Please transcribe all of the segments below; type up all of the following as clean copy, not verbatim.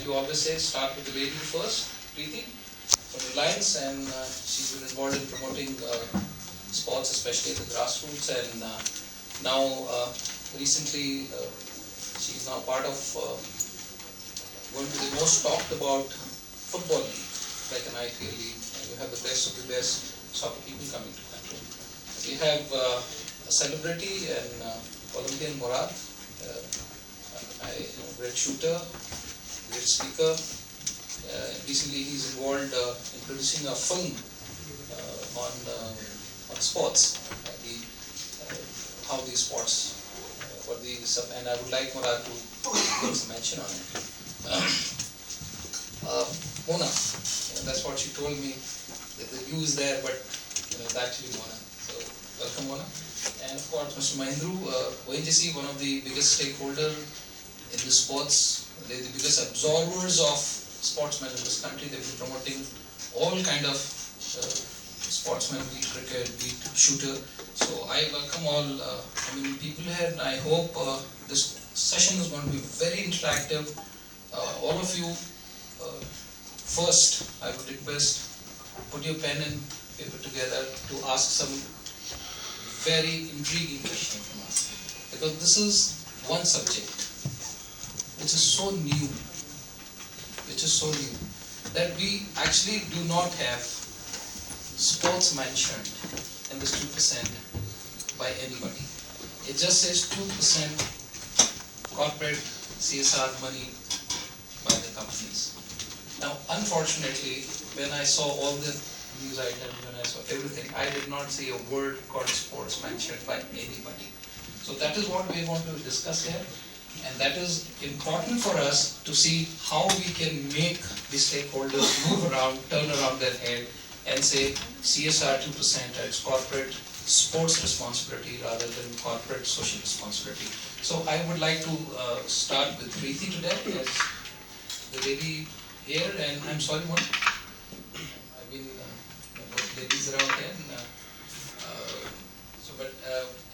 as you always say, start with the lady first, Preeti, from Reliance, and she's been involved in promoting sports, especially at the grassroots, and now recently she's now part of one of the most talked about football league, like an IPL league, and you have the best of the best soccer people coming to the country. We have a celebrity and Olympian Murad, great shooter, great speaker. Recently he's involved in producing a film on sports, how these sports, and I would like Murad to give some mention on it. Mona, that's what she told me, that the U is there, but it's actually Mona. So welcome, Mona. And of course, Mr. Mahindru, ONGC, one of the biggest stakeholder in the sports. They're the biggest absorbers of sportsmen in this country. They've been promoting all kind of sportsmen, be it cricket, be it shooter. So I welcome all people here, and I hope this session is going to be very interactive. All of you, first I would request, put your pen and paper together to ask some very intriguing question from us, because this is one subject which is so new, that we actually do not have sports mentioned in this 2% by anybody. It just says 2% corporate CSR money by the companies. Now, unfortunately, when I saw all the news items, when I saw everything, I did not see a word called sports mentioned by anybody. So that is what we want to discuss here, and that is important for us to see how we can make the stakeholders move around, turn around their head, and say CSR 2% as corporate sports responsibility rather than corporate social responsibility. So I would like to start with Preeti today as the lady here, and I'm sorry, Mona. I mean, both ladies around here.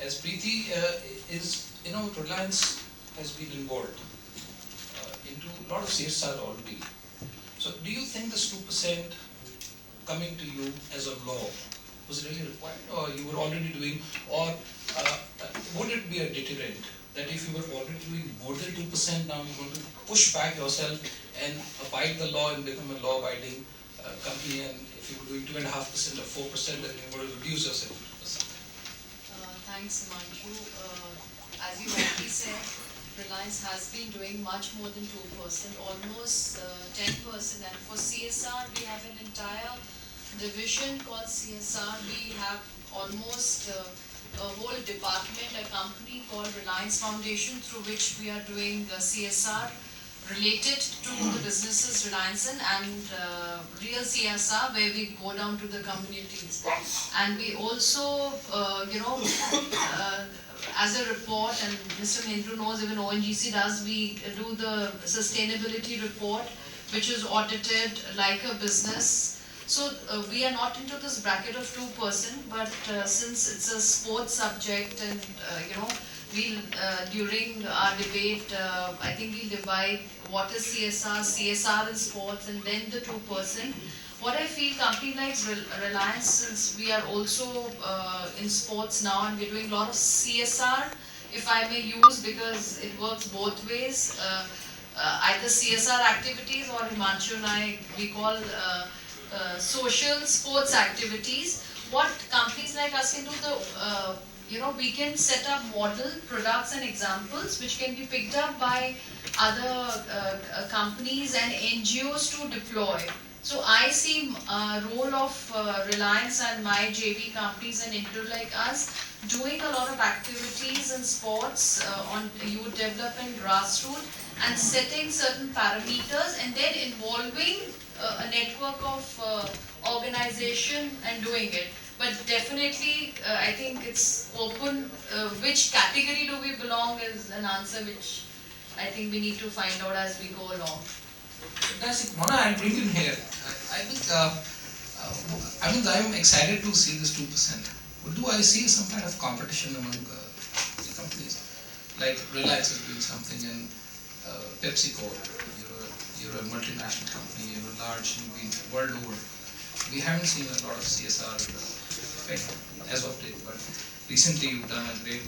As Preeti is, Reliance has been involved into a lot of CSR already. So do you think this 2% coming to you as a law was really required, or you were already doing, or would it be a deterrent that if you were already doing more than 2%, now you're going to push back yourself and abide the law and become a law-abiding company, and if you were doing 2.5% or 4%, then you're going to reduce yourself to 2%? Thanks, Hemanshu. As you already said, Reliance has been doing much more than 2%, almost 10%, and for CSR we have an entire division called CSR. We have almost a whole department, a company called Reliance Foundation, through which we are doing CSR related to the businesses Reliance and real CSR, where we go down to the communities. And we also, as a report, and Mr. Mahindru knows, even ONGC does, we do the sustainability report, which is audited like a business. So we are not into this bracket of 2%, but since it's a sports subject, and we'll during our debate, I think we'll divide what is CSR, CSR in sports, and then the 2%. What I feel, company like Reliance, since we are also in sports now, and we're doing a lot of CSR, if I may use, because it works both ways, either CSR activities or Hemanshu and I, we call social sports activities. What companies like us can do, we can set up model products and examples which can be picked up by other companies and NGOs to deploy. So I see role of Reliance and my JV companies and Inter like us doing a lot of activities in sports on youth development, grassroots, and setting certain parameters, and then involving a network of organization and doing it. But definitely, I think it's open. Which category do we belong is an answer which I think we need to find out as we go along. Fantastic. Mona, I'll bring you here. I think, I'm excited to see this 2%. But do I see some kind of competition among the companies? Like Reliance is doing something, and PepsiCo, you're a multinational company, you're large, you've been world over. We haven't seen a lot of CSR effect as of date, but recently you've done a great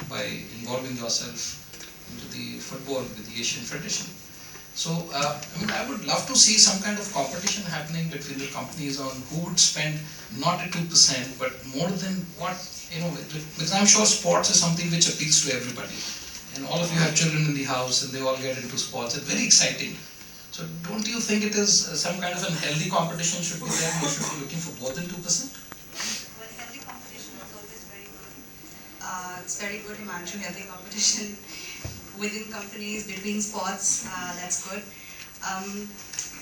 by involving yourself into the football with the Asian Federation. So, I would love to see some kind of competition happening between the companies on who would spend not at 2%, but more than what, because I'm sure sports is something which appeals to everybody. And all of you have children in the house and they all get into sports. It's very exciting. So, don't you think it is some kind of a healthy competition should be there? You should be looking for more than 2%? Well, healthy competition is always very good. It's very good, Hemanshu, healthy competition within companies, between sports, that's good.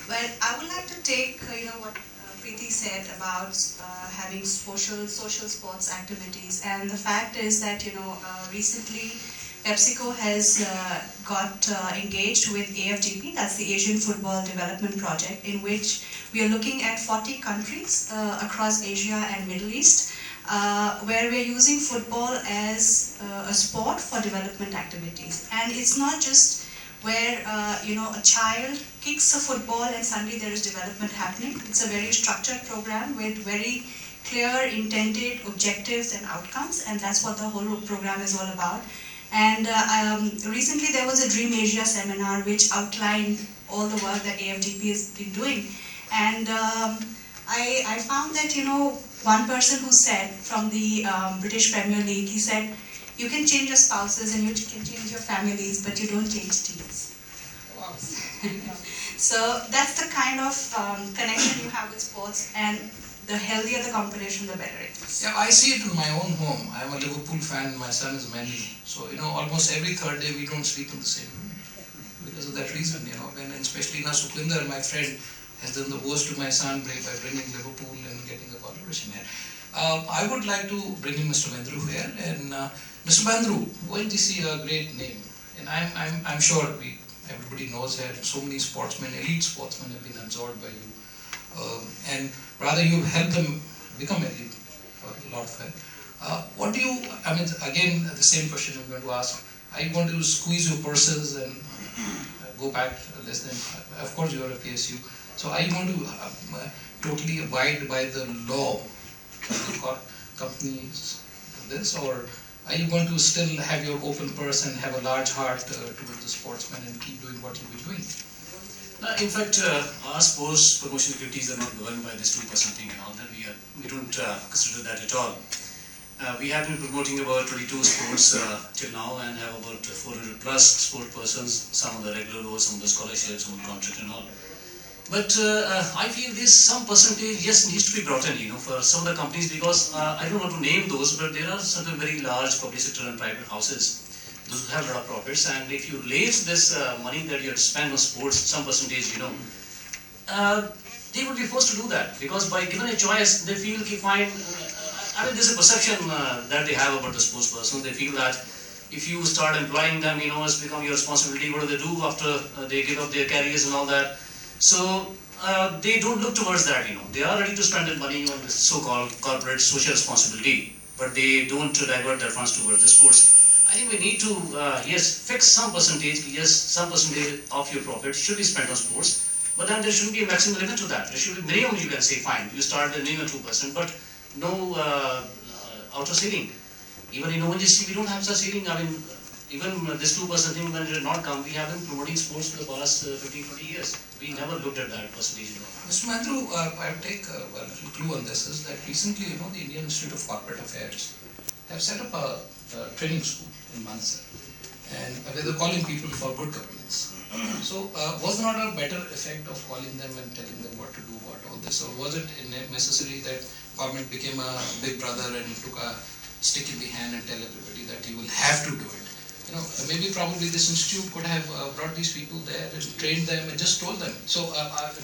Well, I would like to take, what Preeti said about having social sports activities. And the fact is that, recently PepsiCo has got engaged with AFDP, that's the Asian Football Development Project, in which we are looking at 40 countries across Asia and Middle East, where we're using football as a sport for development activities. And it's not just where a child kicks a football and suddenly there is development happening. It's a very structured program with very clear intended objectives and outcomes, and that's what the whole program is all about. And recently there was a Dream Asia seminar which outlined all the work that AFDP has been doing. And I found that, one person who said from the British Premier League, he said, you can change your spouses and you can change your families, but you don't change teams. Wow. So that's the kind of connection you have with sports, and the healthier the competition, the better it is. Yeah, I see it in my own home. I'm a Liverpool fan, my son is Man U. So, almost every third day we don't sleep in the same room. Because of that reason, when especially Sukhwinder, my friend, has done the worst to my son by bringing Liverpool and getting the collaboration here. I would like to bring in Mr. Bandru here. And Mr. Bandru, ONGC a great name. And I'm sure everybody knows that so many sportsmen, elite sportsmen have been absorbed by you. And rather you've helped them become elite for a lot of it. What do you, again, the same question I'm going to ask. Are you going to squeeze your purses and go back less than, of course you are a PSU. So are you going to totally abide by the law of the companies this, or are you going to still have your open purse and have a large heart towards the sportsmen and keep doing what you've been doing? In fact, our sports promotion activities are not governed by this 2% thing and all that. We don't consider that at all. We have been promoting about 22 sports till now and have about 400 plus sport persons, some of the regular roles, some of the scholarships, some of the contract and all. But I feel this some percentage yes needs to be brought in, for some of the companies, because I don't want to name those, but there are certain very large public sector and private houses. Those have a lot of profits, and if you raise this money that you have to spend on sports, some percentage, they would be forced to do that, because by given a choice, they feel fine. There's a perception that they have about the sports person. They feel that if you start employing them, it's become your responsibility. What do they do after they give up their careers and all that? So they don't look towards that, They are ready to spend their money on this so-called corporate social responsibility, but they don't divert their funds towards the sports. I think we need to, fix some percentage, some percentage of your profit should be spent on sports, but then there shouldn't be a maximum limit to that. There should be minimum, you can say, fine, you start the minimum 2%, but no outer ceiling. Even in ONGC, we don't have such ceiling. Even this 2% thing, when it did not come, we have been promoting sports for the past 15-20 years. We never looked at that percentage. Mr. Mandru, I would take a little clue on this, is that recently, the Indian Institute of Corporate Affairs have set up a training school in Mansar, and they're calling people for good governance. So, was not a better effect of calling them and telling them what to do, what all this, or was it necessary that government became a big brother and took a stick in the hand and tell everybody that you will have to do it? Maybe probably this institute could have brought these people there and trained them and just told them. So,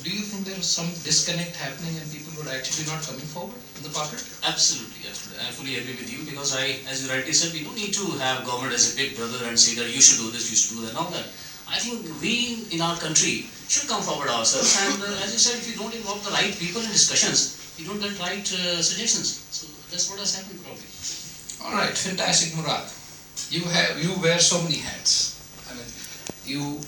do you think there is some disconnect happening and people were actually not coming forward in the corporate? Absolutely, absolutely. I fully agree with you, because as you rightly said, we don't need to have government as a big brother and say that you should do this, you should do that, and all that. I think we in our country should come forward ourselves, and as you said, if you don't involve the right people in discussions, you don't get right suggestions. So that's what has happened probably. All right, fantastic, Murad. You wear so many hats. You